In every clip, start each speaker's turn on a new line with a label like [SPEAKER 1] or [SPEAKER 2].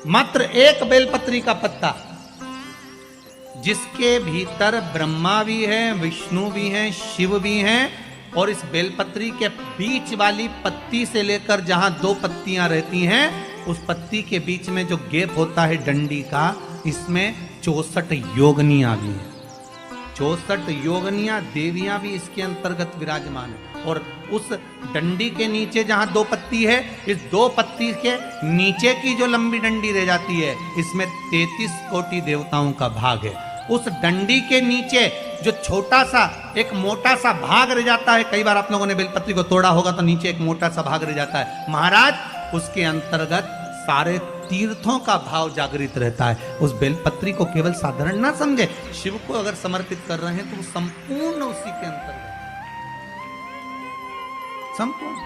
[SPEAKER 1] मात्र एक बेलपत्री का पत्ता, जिसके भीतर ब्रह्मा भी है, विष्णु भी हैं, शिव भी हैं, और इस बेलपत्री के बीच वाली पत्ती से लेकर जहां दो पत्तियां रहती हैं, उस पत्ती के बीच में जो गैप होता है डंडी का, इसमें 64 योगनियां भी हैं। 64 योगनियां देवियां भी इसके अंतर्गत विराजमान है। और उस डंडी के नीचे जहां दो पत्ती है, इस दो पत्ती के नीचे की जो लंबी डंडी रह जाती है, इसमें 33 कोटि देवताओं का भाग है। उस डंडी के नीचे जो छोटा सा एक मोटा सा भाग रह जाता है, कई बार आप लोगों ने बेलपत्री को तोड़ा होगा तो नीचे एक मोटा सा भाग रह जाता है, महाराज उसके अंतर्गत सारे तीर्थों का भाव जागृत रहता है। उस बेलपत्री को केवल साधारण ना समझे, शिव को अगर समर्पित कर रहे हैं तो वो संपूर्ण उसी के अंतर्गत, संपूर्ण।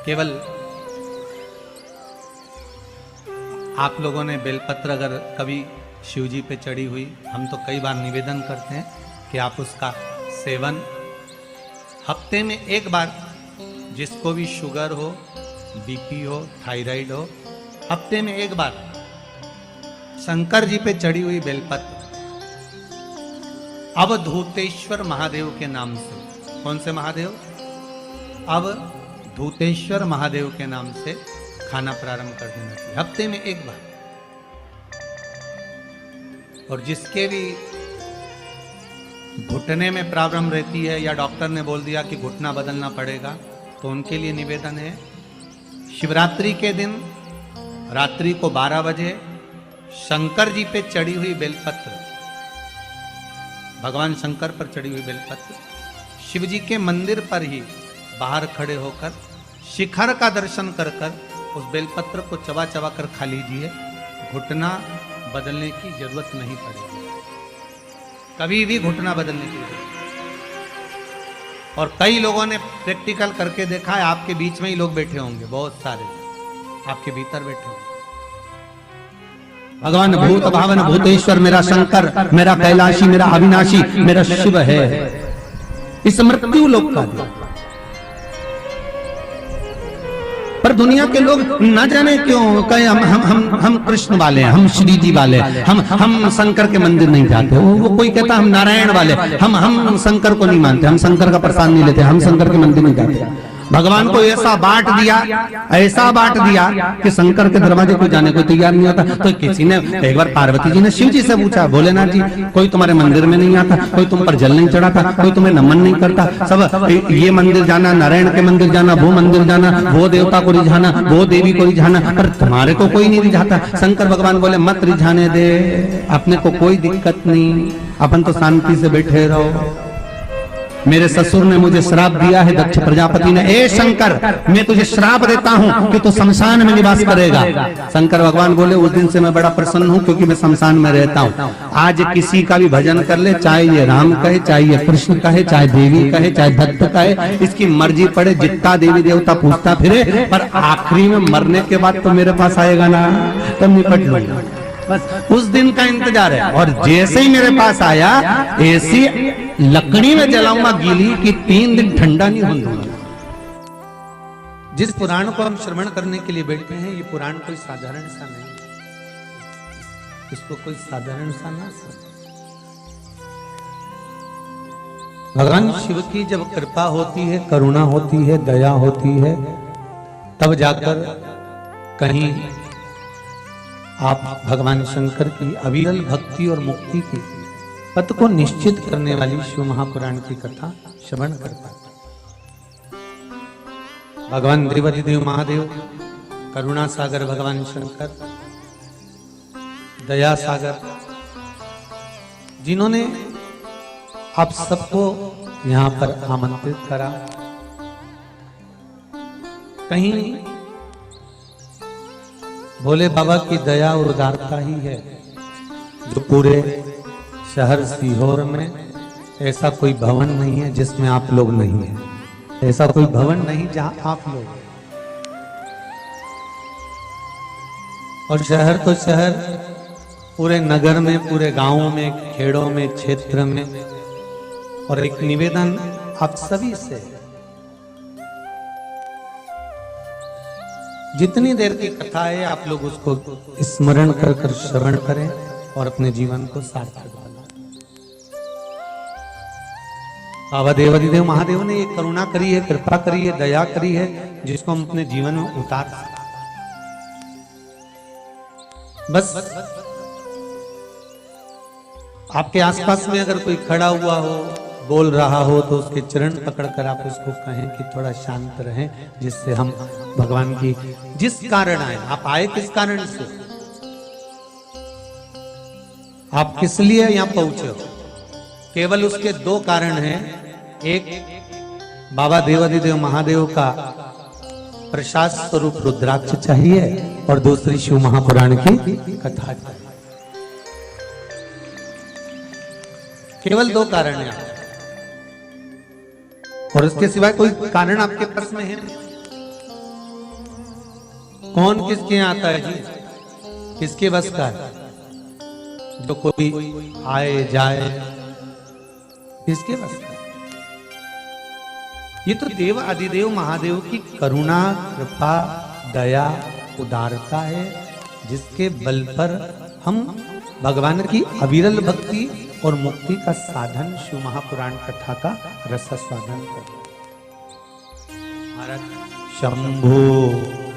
[SPEAKER 1] केवल आप लोगों ने बेलपत्र अगर कभी शिव जी पे चढ़ी हुई, हम तो कई बार निवेदन करते हैं कि आप उसका सेवन हफ्ते में एक बार, जिसको भी शुगर हो, बीपी हो, थायराइड हो, हफ्ते में एक बार शंकर जी पे चढ़ी हुई बेलपत्र अवधूतेश्वर महादेव के नाम से, कौन से महादेव? अवधूतेश्वर महादेव के नाम से खाना प्रारंभ कर देना चाहिए, हफ्ते में एक बार। और जिसके भी घुटने में प्रॉब्लम रहती है या डॉक्टर ने बोल दिया कि घुटना बदलना पड़ेगा, तो उनके लिए निवेदन है, शिवरात्रि के दिन रात्रि को 12 बजे शंकर जी पे चढ़ी हुई बेलपत्र, भगवान शंकर पर चढ़ी हुई बेलपत्र, शिव जी के मंदिर पर ही बाहर खड़े होकर शिखर का दर्शन कर कर उस बेलपत्र को चबा चबा कर खा लीजिए। घुटना बदलने की जरूरत नहीं पड़ेगी, कभी भी घुटना बदलने की जरूरत। और कई लोगों ने प्रैक्टिकल करके देखा है, आपके बीच में ही लोग बैठे होंगे, बहुत सारे आपके भीतर बैठे होंगे। भगवान भूत भावन भूतेश्वर मेरा शंकर, मेरा कैलाशी, मेरा अविनाशी, मेरा शिव है, इस मृत्यु लोक का देव। पर दुनिया के लोग न जाने क्यों कहे हम कृष्ण वाले हैं, हम श्री जी वाले, हम शंकर के मंदिर नहीं जाते। वो कोई कहता हम नारायण वाले, हम शंकर को नहीं मानते, हम शंकर का प्रसाद नहीं लेते, हम शंकर के मंदिर नहीं जाते। भगवान को ऐसा बांट दिया, ऐसा बांट दिया कि शंकर के दरवाजे को जाने को तैयार नहीं होता। तो किसी ने एक बार पार्वती जी ने शिव जी से पूछा, भोलेनाथ जी कोई तुम्हारे मंदिर में नहीं आता, कोई तुम पर जल नहीं चढ़ाता, कोई तुम्हें नमन नहीं करता, सब ये मंदिर जाना, नारायण के मंदिर जाना, वो मंदिर जाना, वो देवता को रिझाना, वो देवी को रिझाना, पर तुम्हारे को कोई नहीं रिझाता। शंकर भगवान बोले मत रिझाने दे, अपने को कोई दिक्कत नहीं, अपन तो शांति से बैठे रहो। मेरे ससुर ने मुझे श्राप दिया है, दक्ष प्रजापति ने, ए शंकर मैं तुझे श्राप देता हूं कि तू शमशान में निवास करेगा। शंकर भगवान बोले उस दिन से मैं बड़ा प्रसन्न हूं, क्योंकि मैं शमशान में रहता हूं। आज किसी का भी भजन कर ले, चाहे ये राम कहे, चाहे ये कृष्ण कहे, चाहे देवी कहे, चाहे दत्त कहे, इसकी मर्जी पड़े, जितना देवी देवता पूछता फिरे, पर आखिरी में मरने के बाद तो मेरे पास आएगा ना, तब निपट लूंगा। बस उस दिन का इंतजार है। और जैसे ही मेरे पास आया, ऐसी लकड़ी में जलाऊंगा गीली कि 3 दिन ठंडा नहीं होने दूंगा। जिस पुराण को हम श्रवण करने के लिए बैठे हैं, ये पुराण कोई साधारण सा नहीं, इसको कोई साधारण सा ना समझे। भगवान शिव की जब कृपा होती है, करुणा होती है, दया होती है, तब जाकर कहीं आप भगवान शंकर की अविरल भक्ति और मुक्ति की पथ को निश्चित करने वाली शिव महापुराण की कथा श्रवण कर पाते। भगवान देवाधिदेव महादेव, करुणा सागर भगवान शंकर, दया सागर, जिन्होंने आप सबको यहां पर आमंत्रित करा, कहीं भोले बाबा की दया और उदारता ही है जो पूरे शहर सीहोर में ऐसा कोई भवन नहीं है जिसमें आप लोग नहीं है, ऐसा कोई भवन नहीं जहां आप लोग। और शहर तो शहर, पूरे नगर में, पूरे गांवों में, खेड़ों में, क्षेत्र में। और एक निवेदन आप सभी से, जितनी देर की कथा है आप लोग उसको स्मरण कर कर श्रवण करें और अपने जीवन को सार्थक बनाएं। बाबा देवादिदेव महादेव ने ये करुणा करी है, कृपा करी है, दया करी है, जिसको हम अपने जीवन में उतार सकते। बस आपके आसपास में अगर कोई खड़ा हुआ हो, बोल रहा हो, तो उसके चरण पकड़कर आप उसको कहें कि थोड़ा शांत रहें, जिससे हम भगवान की जिस कारण आए, आप आए किस कारण से, आप किस लिए यहां पहुंचे हो, केवल उसके दो कारण हैं। एक बाबा देवादिदेव महादेव का प्रसाद स्वरूप रुद्राक्ष चाहिए और दूसरी शिव महापुराण की कथा चाहिए। केवल दो कारण हैं और उसके सिवाय कोई कारण आपके पास में है? कौन किसके यहाँ आता है जी? किसके बस का है? जो कोई आए जाए, किसके बस का? ये तो देव आदिदेव महादेव की करुणा, कृपा, दया, उदारता है, जिसके बल पर हम भगवान की अविरल भक्ति और मुक्ति का साधन शिव महापुराण कथा का रसास्वादन करते। शंभो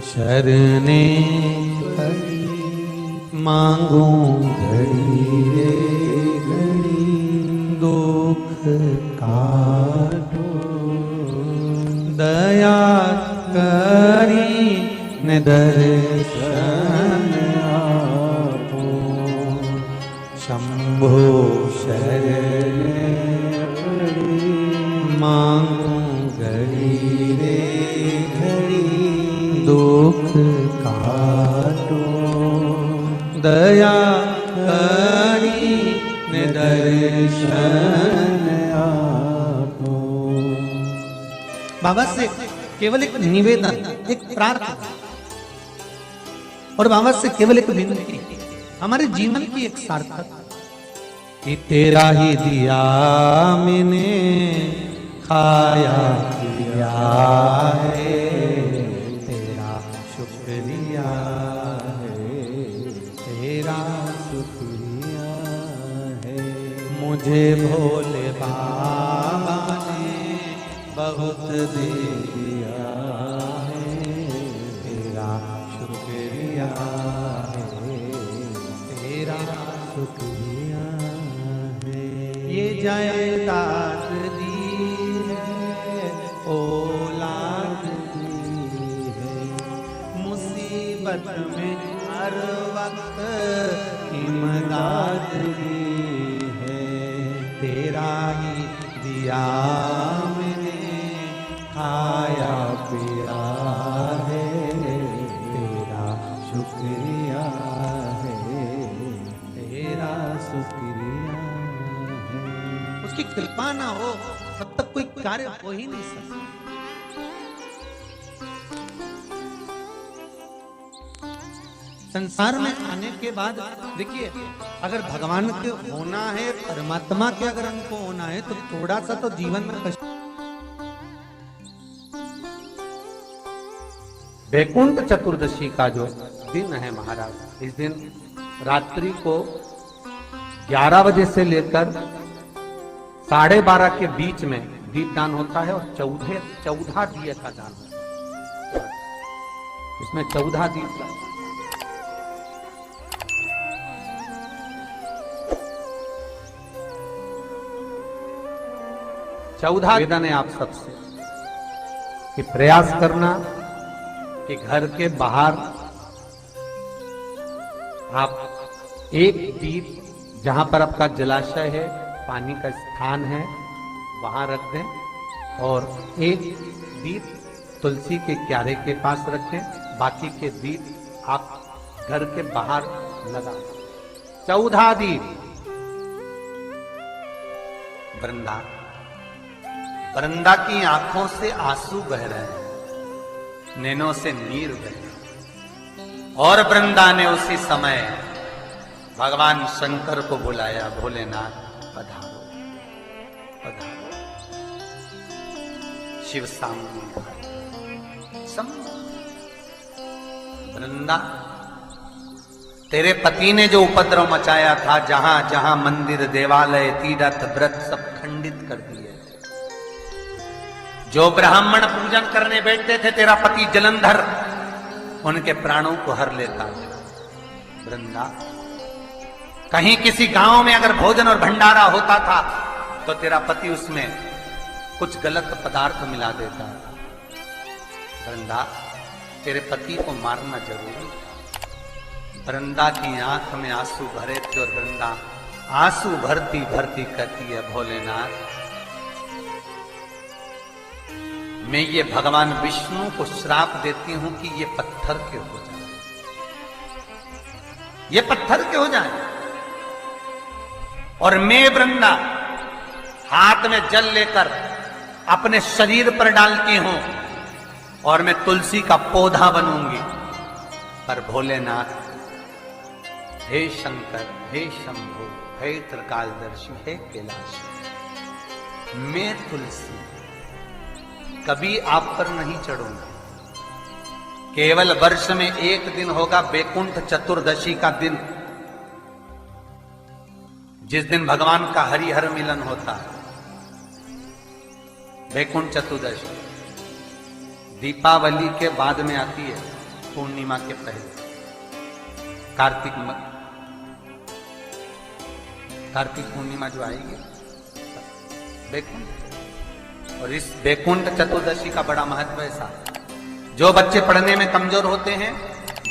[SPEAKER 1] शरणे मांगू घड़ी रे घड़ी, दुख काटो दया करी ने दर्शन आपो। शंभो शरणे मांगू घड़ी रे घड़ी, दुख काटो दया करी ने दर्शन आपो। बाबा से केवल एक निवेदन, एक प्रार्थना और बाबा से केवल एक विनती, हमारे जीवन की एक सार्थक कि तेरा ही दिया मैंने खाया पिया है, तेरा शुक्रिया है, तेरा शुक्रिया है। मुझे भोले बाबा ने बहुत दे दिया है, तेरा शुक्रिया है, तेरा शुक्रिया है। ये जायदाद दी है, औलाद दी है, मुसीबत में हर वक्त इमदाद दी है, तेरा ही दिया मैंने खाया पिया है, तेरा शुक्रिया है, तेरा शुक्रिया है। उसकी कृपा ना हो तब तक कोई कार्य हो ही नहीं सकता। संसार में आने के बाद देखिए, अगर भगवान के होना है, परमात्मा के अगर हमको होना है, तो थोड़ा सा तो जीवन में कष्ट। वैकुंठ चतुर्दशी का जो दिन है महाराज, इस दिन रात्रि को 11 बजे से लेकर 12:30 के बीच में दीपदान होता है और 14 दिए का दान होता है। इसमें 14 दीप का 14 निवेदन है आप सबसे कि प्रयास करना कि घर के बाहर आप एक दीप, जहां पर आपका जलाशय है, पानी का स्थान है, वहां रख दें और एक दीप तुलसी के क्यारे के पास रखें। बाकी के दीप आप घर के बाहर लगा। 14 दीप। वृंदा की आंखों से आंसू बह रहे हैं, नैनों से नीर बह रहे, और वृंदा ने उसी समय भगवान शंकर को बुलाया, भोलेनाथ पधारो पधारो। शिव सामने वृंदा, तेरे पति ने जो उपद्रव मचाया था, जहां जहां मंदिर, देवालय, तीर्थ, व्रत सब खंडित कर दिए। जो ब्राह्मण पूजन करने बैठते थे, तेरा पति जलंधर उनके प्राणों को हर लेता था। वृंदा, कहीं किसी गांव में अगर भोजन और भंडारा होता था तो तेरा पति उसमें कुछ गलत पदार्थ मिला देता था। वृंदा, तेरे पति को मारना जरूरी था। वृंदा की आंख में आंसू भरे थे और वृंदा आंसू भरती भरती कहती है, भोलेनाथ, मैं ये भगवान विष्णु को श्राप देती हूं कि ये पत्थर के हो जाए, ये पत्थर के हो जाए। और मैं वृंदा हाथ में जल लेकर अपने शरीर पर डालती हूं और मैं तुलसी का पौधा बनूंगी। पर भोलेनाथ, हे शंकर, हे शंभु, हे त्रिकालदर्शी, हे कैलाशी, मैं तुलसी कभी आप पर नहीं चढ़ूंगा। केवल वर्ष में एक दिन होगा बैकुंठ चतुर्दशी का दिन, जिस दिन भगवान का हरिहर मिलन होता है। बैकुंठ चतुर्दशी दीपावली के बाद में आती है, पूर्णिमा के पहले, कार्तिक पूर्णिमा जो आएगी बैकुंठ। और इस बैकुंठ चतुर्दशी का बड़ा महत्व है साहब। जो बच्चे पढ़ने में कमजोर होते हैं,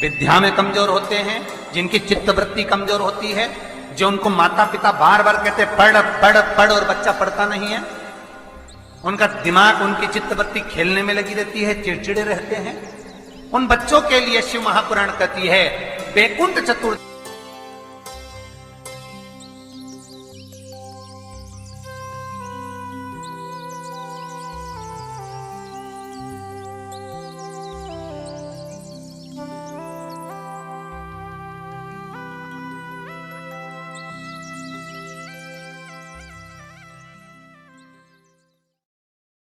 [SPEAKER 1] विद्या में कमजोर होते हैं, जिनकी चित्तवृत्ति कमजोर होती है, जो उनको माता पिता बार बार कहते पढ़ पढ़ पढ़ और बच्चा पढ़ता नहीं है, उनका दिमाग, उनकी चित्तवृत्ति खेलने में लगी रहती है, चिड़चिड़े रहते हैं, उन बच्चों के लिए शिव महापुराण कहती है बैकुंठ चतुर्दशी